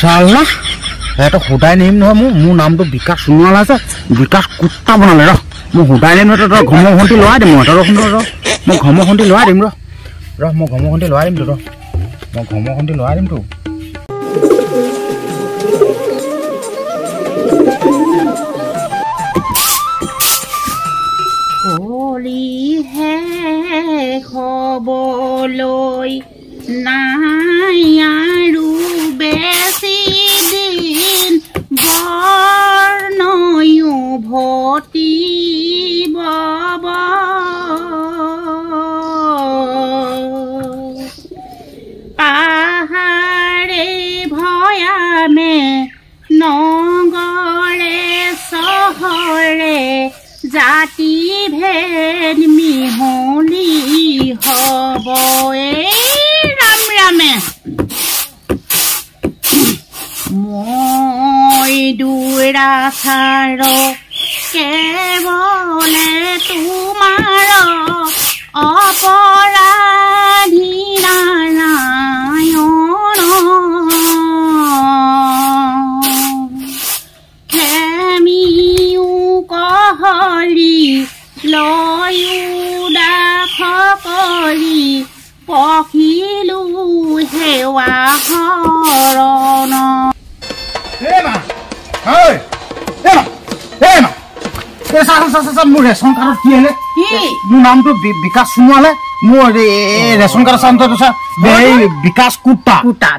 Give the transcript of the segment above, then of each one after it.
চালা এটা সদায় নিম নহয় মোৰ নামটো বিকাশ সোণোৱাল আছে বিকাশ কুত্তা বনালে ৰ মই সদায় নিম নহয় তই ঘমখন্তি লৰাই দিম মই তই শুন ৰ মই ঘমখন্তি লৰাই দিম ৰ মই ঘমখন্তি লৰাই দিম ৰ মই ঘমখন্তি লৰাই দিম তো অলিহে খবলৈ নাই আৰু বেছি দিন বৰ্ণয়ো ভতিব পাহাৰে ভয়ামে নগৰে চহৰে জাতি ভেদ মিহলি হ'ব ৰাম ৰামে মই দুৰাচাৰ কেৱলে তোমাৰ অপৰাধী নাৰায়ণ খেমিও কহলি লয়ো দাস কৰি পখিলো সেৱা শৰণ মোৰ ৰেচন কাৰ্ডত কি আহিলে মোৰ নামটো বিকাশ সোণোৱালে মোৰ ৰেচন কাৰ্ড চাম বিকাশ কুত্তা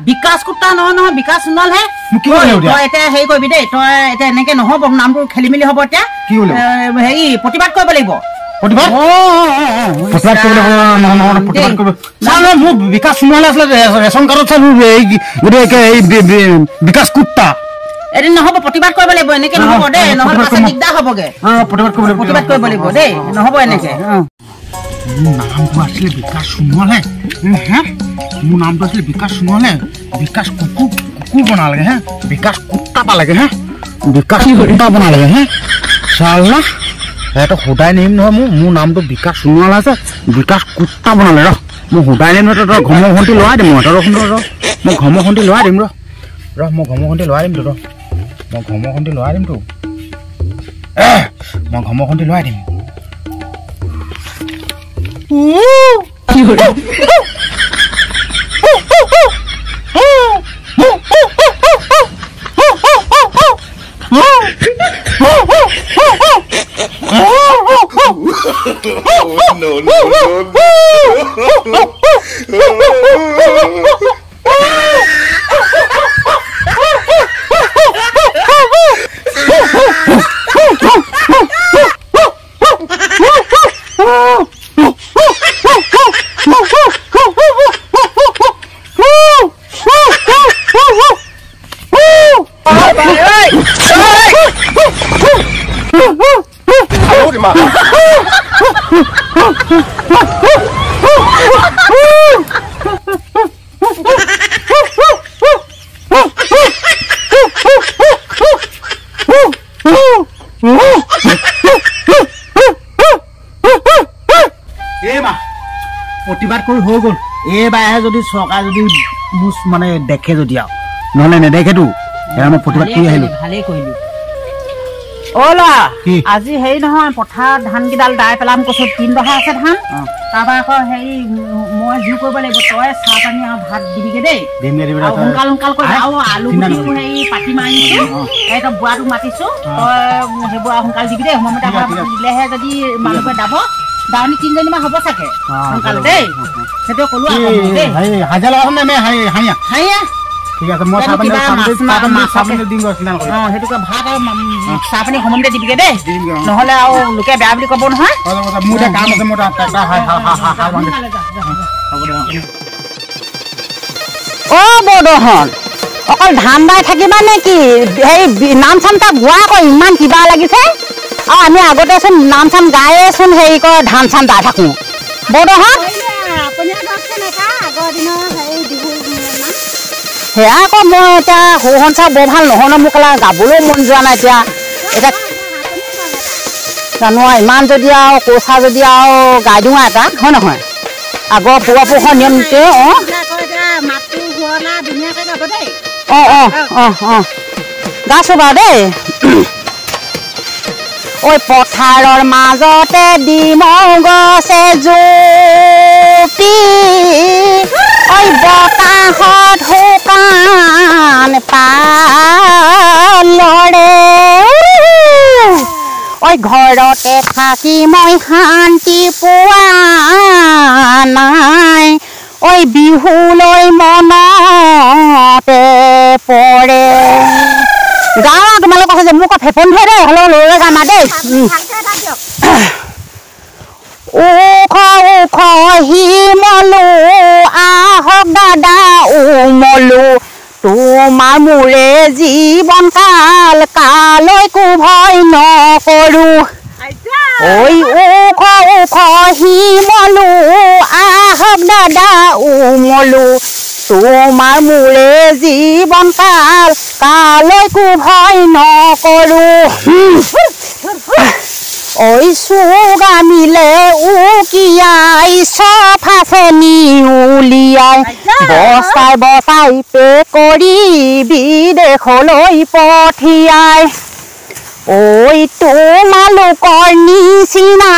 বিকাশ কুত্তা নহয় বিকাশ সোণোৱাল হে তই এতিয়া হেৰি কৰিবি দেই তই এতিয়া এনেকে নহব নামটো খেলি মেলি হব এতিয়া হেৰি প্ৰতিবাদ কৰিব লাগিব মোৰ বিকাশ সোণোৱালে আছিলে ৰেচন কাৰ্ডত চাই বিকাশ কুত্তা এদিন নহব প্ৰতিবাদ কৰিব লাগিব এনেকে নহব দেই নহলে পাছত দিগদাৰ হবগে প্ৰতিবাদ কৰিব লাগিব দেই নহব এনেকে মোৰ নামটো আছিলে বিকাশ সোণোৱালে মোৰ নামটো আছিলে বিকাশ সোণোৱালে বিকাশ কুকুৰ বনালে বিকাশ কুত্তা পালেগে বিকাশ কুত্তা বনালে চালা এটা সদায় নিম নহয় মোৰ নামটো বিকাশ সোণোৱাল আছে বিকাশ কুত্তা বনালে ৰ মই সদায় নিম নহয় তই ঘমখন্তি লৰাই দিম মই তই শুন ৰ মই ঘমখন্তি লৰাই দিম ৰ মই ঘমখন্তি লৰাই দিম তো মই ঘমখন্তি লৰাই দিম তো মই ঘমখন্তি লৰাই দিম প্ৰতিবাদ কৰি হৈ গ'ল এইবাৰহে যদি চৰকাৰে যদি মুচ মানে দেখে যদি আৰু নহ'লে নেদেখেতো মই প্ৰতিবাদ কৰি আহিলো ভালেই কৰিলো অ' ল'ৰা আজি হেৰি নহয় পথাৰত ধান কেইডাল দাই পেলাম কৈছো 3 বহা আছে ধান তাৰপৰা আকৌ হেৰি মই জুই কৰিব লাগিব তই চাহ পানী আৰু ভাত দিবিগে দেই সোনকাল কৰি আৰু আলু গুটিও হেৰি পাতি মাৰিছো তই বুঢ়াটোক মাতিছো তই সেইবোৰ সোনকাল দিবি দেই সময়মতে দিলেহে যদি মানুহবোৰে দাব দাৱনী 3জনীমান হ'ব চাগে সোনকালে দেই সেইটো ক'লো হাজিৰা লগাম নে হাঁহিয়া ঠিক আছে মই চাহ পানী দিম সেইটোকে ভাত আৰু চাহ পানী সময়মতে দিবিগে দেই নহ'লে আৰু লোকে বেয়া বুলি ক'ব নহয় মোৰ এতিয়া কাম আছে মোৰ অ' বৌদহন অকল ধান দাই থাকিবা নেকি হেৰি নাম চাম তাক গোৱা আকৌ ইমান কিবা লাগিছে আৰু আমি আগতেচোন নাম চাম গায়েচোন হেৰি কৰে ধান চান দাই থাকোঁ বৌদহন সেয়া আকৌ মই এতিয়া সৌহন চাহ বৰ ভাল নহয় মোক গাবলৈ মন যোৱা নাই এতিয়া জানো ইমান যদি আৰু কৈছা যদি আৰু গাই দিওঁ এটা হয় নহয় আগৰ পুৱা পোহৰ নিয়মটোৱে গাছো বাৰু দেই ঐ পথাৰৰ মাজতে ডিমৌ গছে জুপি ঐ বতাহত শুকান পালৰে ঐ ঘৰতে থাকি মই শান্তি পোৱা নাই ঐ বিহুলৈ মনতে পৰে গাঁৱৰ তোমালোক কৈছে যে মোক ফেপন ধৰে দেই হ'লেও লৈ যাম দেই ওখ ওখ শিমলু আহক দাদা উমলু তোমাৰ মোৰে জীৱন কাল কালৈকো ভয় নকৰো ঐ ওখ ওখ শিমলু আহক দাদা উমলু তোমাৰ মোৰে জীৱন কাল কালৈকো ভয় নকৰো ঐ চুগামিলে উকিয়াই চফা চেনি উলিয়াই বচাই বচাই পে কৰি বিদেশলৈ পঠিয়াই ঐ তোমালোকৰ নিচিনা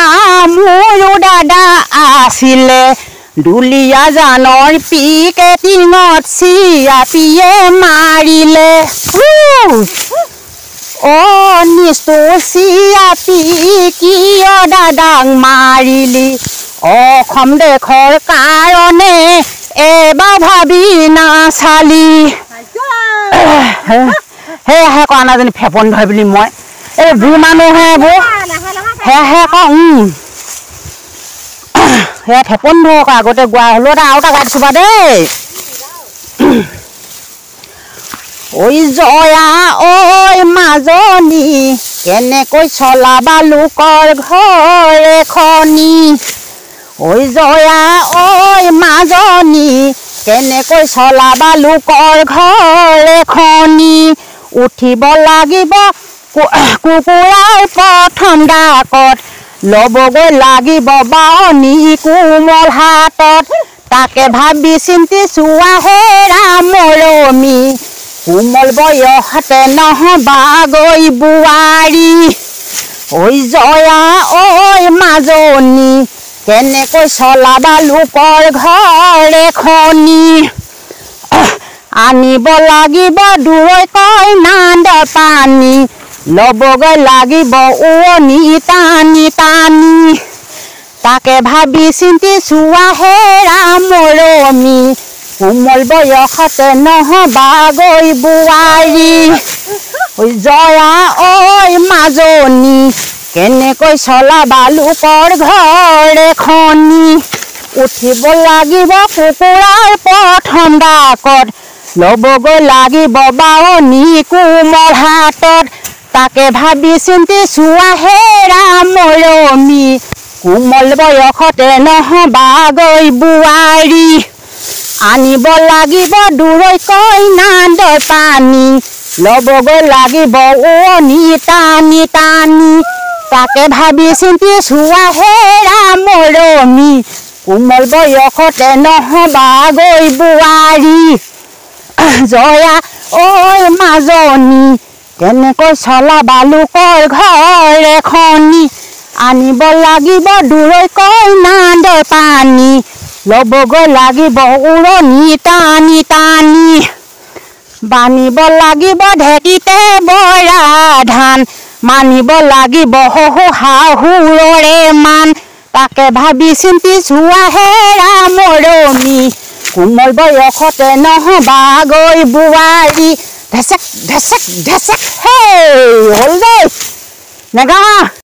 মোৰো দাদা আছিলে দুলীয়া জানৰ পিকেটিঙত চিয়াপিয়ে মাৰিলে নিষ্ঠুৰ চিয়াপি কিয় দাদাক মাৰিলি অসম দেশৰ কাৰণে এবাৰ ভাবি নাচালি সেয়েহে কোৱা নাজানি ফেপন ধৰে বুলি মই এই বুঢ়ী মানুহে এইবোৰ সেয়েহে কওঁ সেয়া ফেপন ধৰক আগতে গোৱা হ'লেও এটা আৰু এটা গাই দিছোঁ বাৰু দেই ঐ জয়া ঐ মাজনী কেনেকৈ চলাবা লোকৰ ঘৰ এখনি ঐ জয়া ঐ মাজনী কেনেকৈ চলাবা লোকৰ ঘৰ এখনি উঠিব লাগিব কুকুৰাৰ প্ৰথম ডাকত ল'বগৈ লাগিব বাৱনী কোমল হাতত তাকে ভাবি চিন্তি চোৱা হেৰা মৰমী কোমল বয়সতে নহবাগৈ বোৱাৰী ঐ জয়া ঐ মাজনী কেনেকৈ চলাবা লোকৰ ঘৰ এখনি আনিব লাগিব দূৰৈকৈ নান্দ পানী ল'বগৈ লাগিব উৱনি টানি টানি তাকে ভাবি চিন্তি চোৱা হেৰা মৰমী কোমল বয়সতে নহবাগৈ বোৱাৰী ঐ জয়া ঐ মাজনী কেনেকৈ চলাবা লোকৰ ঘৰ এখনি উঠিব লাগিব কুকুৰাৰ প্ৰথম ডাকত ল'বগৈ লাগিব বাৱনী কোমল হাতত তাকে ভাবি চিন্তি চোৱা হেৰা মৰমী কোমল বয়সতে নহবাগৈ বোৱাৰী আনিব লাগিব দূৰৈকৈ নান্দৰ পানী ল'বগৈ লাগিব উৱনি টানি টানি তাকে ভাবি চিন্তি চোৱা হেৰা মৰমী কোমল বয়সতে নহবাগৈ বোৱাৰী জয়া ঐ মাজনী কেনেকৈ চলাবা লোকৰ ঘৰ এখনি আনিব লাগিব দূৰৈকৈ নান্দৰ পানী ল'বগৈ লাগিব উৰণি টানি টানি বান্ধিব লাগিব ঢেঁকীতে বৰা ধান মানিব লাগিব শহু শাহুৰৰে মান তাকে ভাবি চিন্তি চোৱা হেৰা মৰমী কোমল বয়সতে নহবাগৈ বোৱাৰী ঢেচেক ঢেচেক ঢেচেক হে হ'ল দেই নেগাওঁ